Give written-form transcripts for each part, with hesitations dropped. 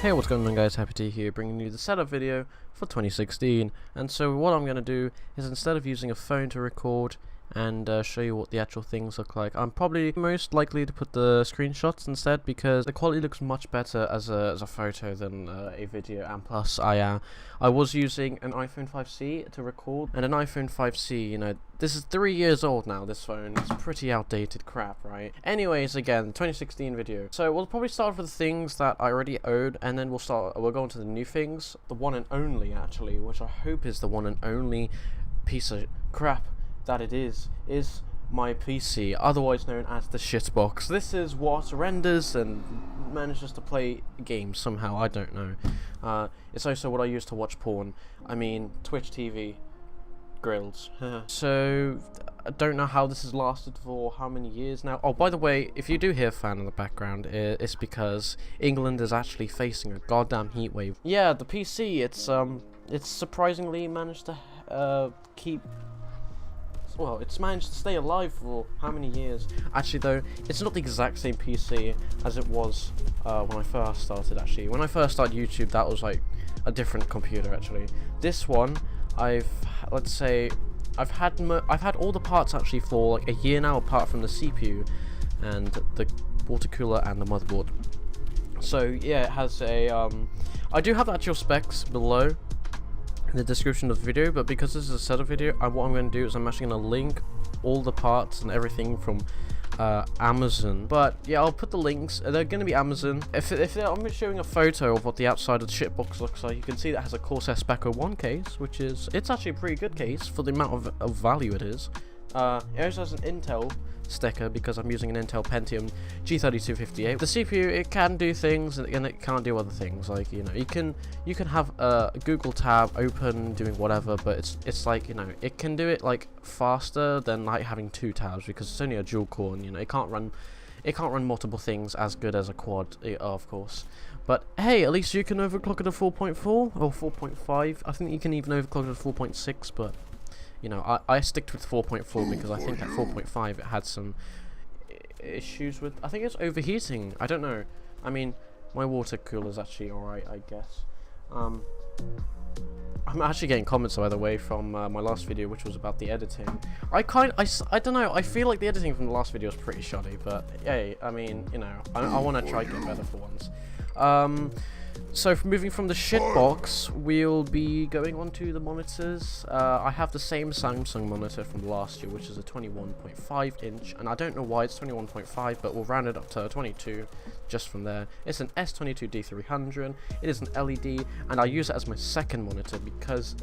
Hey, what's going on guys, Happytea here, bringing you the setup video for 2016. And so what I'm going to do is, instead of using a phone to record and show you what the actual things look like, I'm probably most likely to put the screenshots instead, because the quality looks much better as a photo than a video. And plus I was using an iPhone 5C to record, and an iPhone 5C, you know, this is 3 years old now, this phone. It's pretty outdated crap, right? Anyways, again, 2016 video. So we'll probably start with the things that I already owned, and then we'll go on to the new things. The one and only, actually, which I hope is the one and only piece of crap that it is my PC, otherwise known as the shitbox. This is what renders and manages to play games somehow, I don't know. It's also what I use to watch porn. I mean, Twitch TV. Grills. So I don't know how this has lasted for how many years now. Oh, by the way, if you do hear a fan in the background, it's because England is actually facing a goddamn heat wave. Yeah, the PC, it's surprisingly managed to it's managed to stay alive for how many years? Actually, though, it's not the exact same PC as it was when I first started. Actually, when I first started YouTube, that was like a different computer. Actually, this one, I've had all the parts actually for like a year now, apart from the CPU and the water cooler and the motherboard. So yeah, it has a I do have the actual specs below in the description of the video, but because this is a setup video, what I'm going to do is I'm actually going to link all the parts and everything from Amazon. But yeah, I'll put the links. They're going to be Amazon. I'm showing a photo of what the outside of the shitbox looks like, you can see that has a Corsair Specco 1 case, which is, it's actually a pretty good case for the amount of value it is. It also has an Intel sticker because I'm using an Intel Pentium G3258. The CPU, it can do things and it can't do other things. Like, you know, you can have a Google tab open doing whatever, but it's like, you know, it can do it like faster than like having two tabs, because it's only a dual core, and you know, it can't run multiple things as good as a quad, of course. But hey, at least you can overclock it to 4.4 or 4.5. I think you can even overclock it to 4.6, but you know, I sticked with 4.4 because I think at 4.5 it had some issues with, I think it's overheating. I don't know. I mean, my water cooler is actually alright, I guess. I'm actually getting comments, by the way, from my last video, which was about the editing. I don't know. I feel like the editing from the last video was pretty shoddy, but hey, I mean, you know, I want to try to get better for once. So moving from the shitbox, we'll be going on to the monitors. I have the same Samsung monitor from last year, which is a 21.5 inch, and I don't know why it's 21.5, but we'll round it up to 22 just from there. It's an S22D300, it is an LED, and I use it as my second monitor because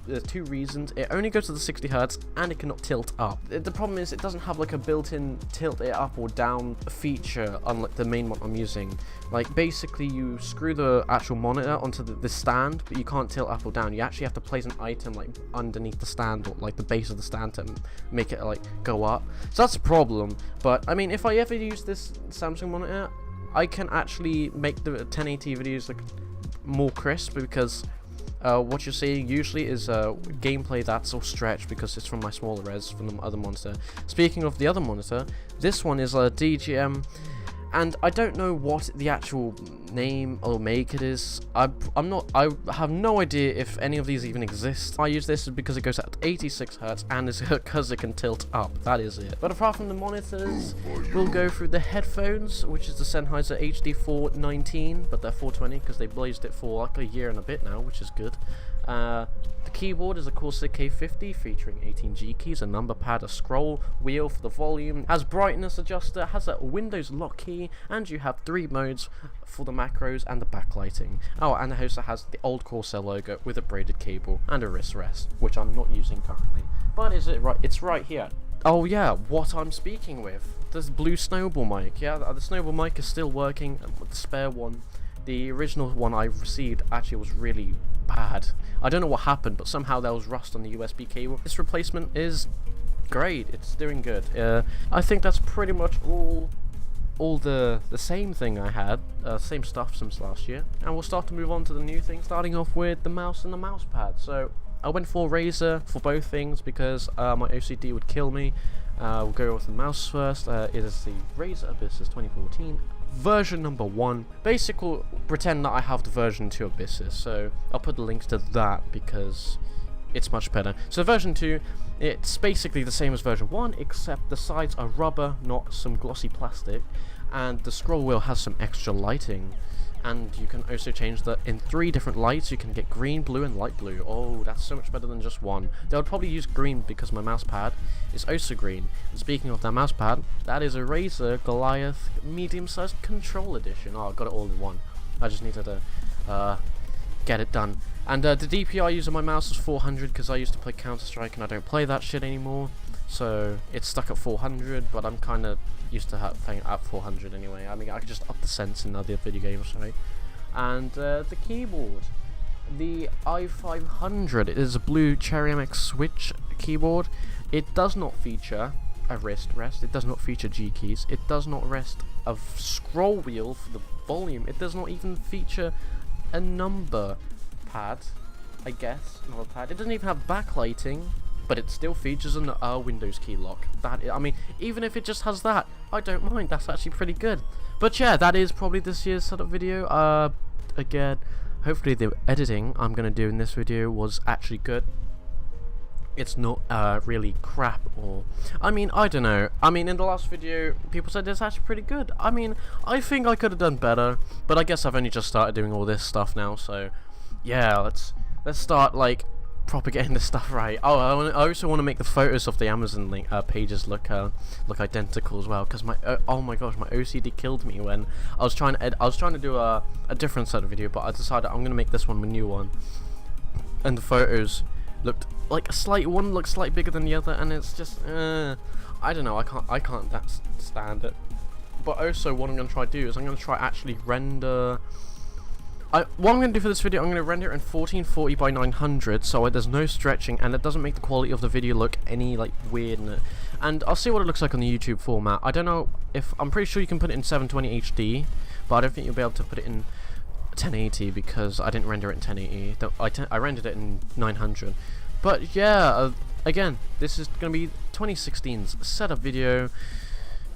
there's two reasons. It only goes to the 60 Hz and it cannot tilt up. The problem is it doesn't have like a built-in tilt it up or down feature, unlike the main one I'm using. Like, basically you screw the actual monitor onto the stand, but you can't tilt up or down. You actually have to place an item like underneath the stand, or like the base of the stand, to make it like go up. So that's a problem. But I mean, if I ever use this Samsung monitor, I can actually make the 1080 videos like more crisp, because what you're seeing usually is gameplay that's all stretched because it's from my smaller res from the other monitor. Speaking of the other monitor, this one is a DGM, and I don't know what the actual name or make it is. I have no idea if any of these even exist. I use this because it goes at 86 Hz and it's because it can tilt up. That is it. But apart from the monitors, we'll go through the headphones, which is the Sennheiser HD419, but they're 420 because they blazed it for like a year and a bit now, which is good. The keyboard is a Corsair K50 featuring 18 G keys, a number pad, a scroll wheel for the volume, has brightness adjuster, has a Windows lock key, and you have 3 modes for the macros and the backlighting. Oh, and it also has the old Corsair logo with a braided cable and a wrist rest, which I'm not using currently. But is it right? It's right here. Oh yeah, what I'm speaking with. This blue Snowball mic. Yeah, the Snowball mic is still working. The spare one, the original one I received, actually was really bad. I don't know what happened, but somehow there was rust on the USB cable. This replacement is great. It's doing good. I think that's pretty much all the same thing I had, same stuff since last year. And we'll start to move on to the new things, starting off with the mouse and the mouse pad. So I went for Razer for both things because my OCD would kill me. We'll go with the mouse first. It is the Razer Abyssus 2014 version number 1. Basically, pretend that I have the version 2 of Abyssus, so I'll put the links to that because it's much better. So version 2, it's basically the same as version 1, except the sides are rubber, not some glossy plastic, and the scroll wheel has some extra lighting. And you can also change that in 3 different lights. You can get green, blue, and light blue. Oh, that's so much better than just one. They would probably use green because my mouse pad is also green. And speaking of that mouse pad, that is a Razer Goliath medium-sized control edition. Oh, I got it all in one. I just needed to get it done. And the DPI I use on my mouse is 400 because I used to play Counter-Strike and I don't play that shit anymore. So it's stuck at 400, but I'm kind of used to playing at 400 anyway. I mean, I could just up the sense in other video games, right? And the keyboard, the i500, it is a blue Cherry MX Switch keyboard. It does not feature a wrist rest. It does not feature G keys. It does not rest a scroll wheel for the volume. It does not even feature a number pad, I guess, not a pad. It doesn't even have backlighting. But it still features a Windows key lock. I mean, even if it just has that, I don't mind. That's actually pretty good. But yeah, that is probably this year's setup video. Again, hopefully the editing I'm going to do in this video was actually good. It's not really crap or... I mean, I don't know. I mean, in the last video, people said it's actually pretty good. I mean, I think I could have done better. But I guess I've only just started doing all this stuff now. So, yeah, let's start, like... propagating this stuff right. Oh, I also want to make the photos of the Amazon link pages look identical as well, because my oh my gosh, my OCD killed me when I was trying to do a different set of video, but I decided I'm gonna make this one my new one, and the photos looked like one looks slightly bigger than the other, and it's just I don't know, I can't stand it. But also what I'm gonna try to do is I'm gonna try actually render. What I'm going to do for this video, I'm going to render it in 1440 by 900, so there's no stretching, and it doesn't make the quality of the video look any, like, weird. And I'll see what it looks like on the YouTube format. I don't know if... I'm pretty sure you can put it in 720 HD, but I don't think you'll be able to put it in 1080, because I didn't render it in 1080. I rendered it in 900. But, yeah, again, this is going to be 2016's setup video.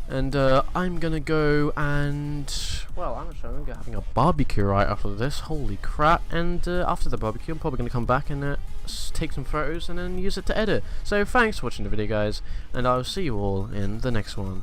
And I'm gonna go and, well, I'm gonna go having a barbecue right after this. Holy crap! And after the barbecue, I'm probably gonna come back and take some photos and then use it to edit. So thanks for watching the video, guys, and I'll see you all in the next one.